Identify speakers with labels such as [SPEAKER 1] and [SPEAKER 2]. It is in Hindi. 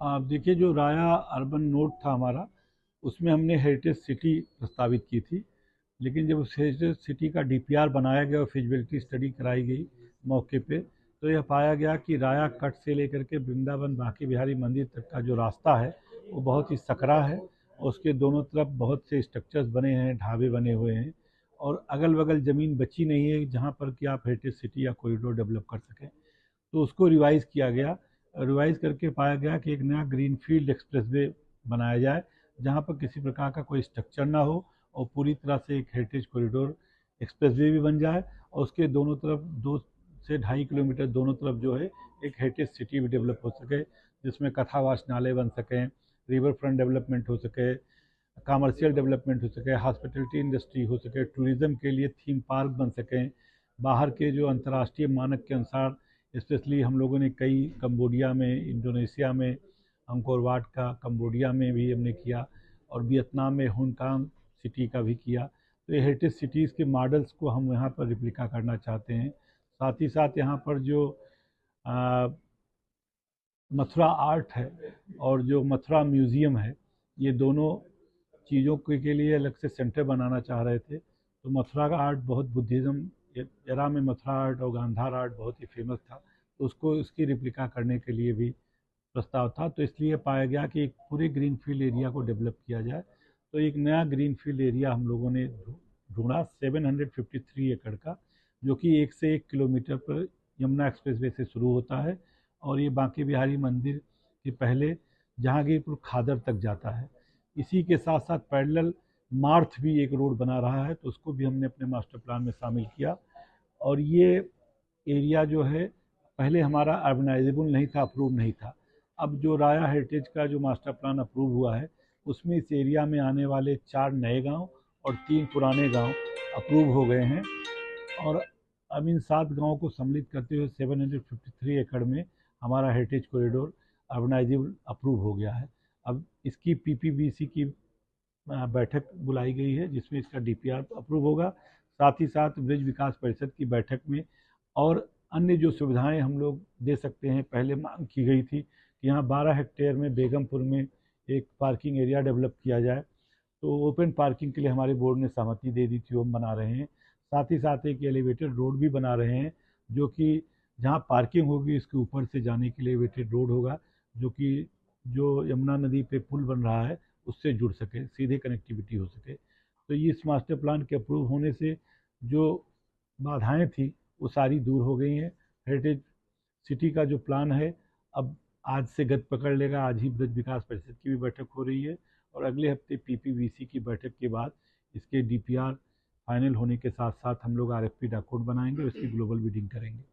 [SPEAKER 1] आप देखिए, जो राया अर्बन नोट था हमारा, उसमें हमने हेरिटेज सिटी प्रस्तावित की थी। लेकिन जब उस हेरिटेज सिटी का डीपीआर बनाया गया और फिजिबिलिटी स्टडी कराई गई मौके पे, तो यह पाया गया कि राया कट से लेकर के वृंदावन बांके बिहारी मंदिर तक का जो रास्ता है वो बहुत ही सकरा है, और उसके दोनों तरफ बहुत से स्ट्रक्चर्स बने हैं, ढाबे बने हुए हैं, और अगल बगल ज़मीन बची नहीं है जहाँ पर कि आप हेरिटेज सिटी या कॉरिडोर डेवलप कर सकें। तो उसको रिवाइज़ किया गया। रिवाइज़ करके पाया गया कि एक नया ग्रीनफील्ड एक्सप्रेसवे बनाया जाए, जहाँ पर किसी प्रकार का कोई स्ट्रक्चर ना हो, और पूरी तरह से एक हेरिटेज कॉरिडोर एक्सप्रेसवे भी बन जाए, और उसके दोनों तरफ 2 से ढाई किलोमीटर दोनों तरफ जो है एक हेरिटेज सिटी भी डेवलप हो सके, जिसमें कथा वाचनालय बन सकें, रिवर फ्रंट डेवलपमेंट हो सके, कमर्शियल डेवलपमेंट हो सके, हॉस्पिटलिटी इंडस्ट्री हो सके, टूरिज़्म के लिए थीम पार्क बन सकें, बाहर के जो अंतर्राष्ट्रीय मानक के अनुसार, स्पेशली हम लोगों ने कई कंबोडिया में, इंडोनेशिया में अंकोर वाट का, कंबोडिया में भी हमने किया, और वियतनाम में हुनकांग सिटी का भी किया। तो ये हेरिटेज सिटीज़ के मॉडल्स को हम यहाँ पर रिप्लिका करना चाहते हैं। साथ ही साथ यहाँ पर जो मथुरा आर्ट है और जो मथुरा म्यूज़ियम है, ये दोनों चीज़ों के लिए अलग से सेंटर बनाना चाह रहे थे। तो मथुरा का आर्ट बहुत बुद्धिज़्म एरा में मथुरा आर्ट और गांधार आर्ट बहुत ही फेमस था, तो उसको इसकी रिप्लिका करने के लिए भी प्रस्ताव था। तो इसलिए पाया गया कि एक पूरे ग्रीनफील्ड एरिया को डेवलप किया जाए। तो एक नया ग्रीनफील्ड एरिया हम लोगों ने ढूंढा 753 एकड़ का, जो कि 1 से 1 किलोमीटर पर यमुना एक्सप्रेसवे से शुरू होता है, और ये बांके बिहारी मंदिर के पहले जहांगीरपुर खादर तक जाता है। इसी के साथ साथ पैरेलल मार्थ भी एक रोड बना रहा है, तो उसको भी हमने अपने मास्टर प्लान में शामिल किया। और ये एरिया जो है पहले हमारा अर्बनाइजेबल नहीं था, अप्रूव नहीं था। अब जो राया हेरिटेज का जो मास्टर प्लान अप्रूव हुआ है, उसमें इस एरिया में आने वाले 4 नए गांव और 3 पुराने गांव अप्रूव हो गए हैं। और अब इन 7 गांवों को सम्मिलित करते हुए 753 एकड़ में हमारा हेरिटेज कॉरिडोर अर्बनाइजेबल अप्रूव हो गया है। अब इसकी पीपीबीसी की बैठक बुलाई गई है, जिसमें इसका डीपीआर अप्रूव होगा। साथ ही साथ ब्रिज विकास परिषद की बैठक में और अन्य जो सुविधाएं हम लोग दे सकते हैं, पहले मांग की गई थी कि यहाँ 12 हेक्टेयर में बेगमपुर में एक पार्किंग एरिया डेवलप किया जाए, तो ओपन पार्किंग के लिए हमारे बोर्ड ने सहमति दे दी थी, वो हम बना रहे हैं। साथ ही साथ एक एलिवेटेड रोड भी बना रहे हैं, जो कि जहाँ पार्किंग होगी इसके ऊपर से जाने के लिए एलिवेटेड रोड होगा, जो कि जो यमुना नदी पे पुल बन रहा है उससे जुड़ सके, सीधे कनेक्टिविटी हो सके। तो ये इस मास्टर प्लान के अप्रूव होने से जो बाधाएं थी वो सारी दूर हो गई हैं। हेरिटेज सिटी का जो प्लान है अब आज से गति पकड़ लेगा। आज ही ब्रज विकास परिषद की भी बैठक हो रही है, और अगले हफ्ते पीपीवीसी की बैठक के बाद इसके डीपीआर फाइनल होने के साथ साथ हम लोग आरएफपी डॉक्यूमेंट बनाएंगे और इसकी ग्लोबल बिडिंग करेंगे।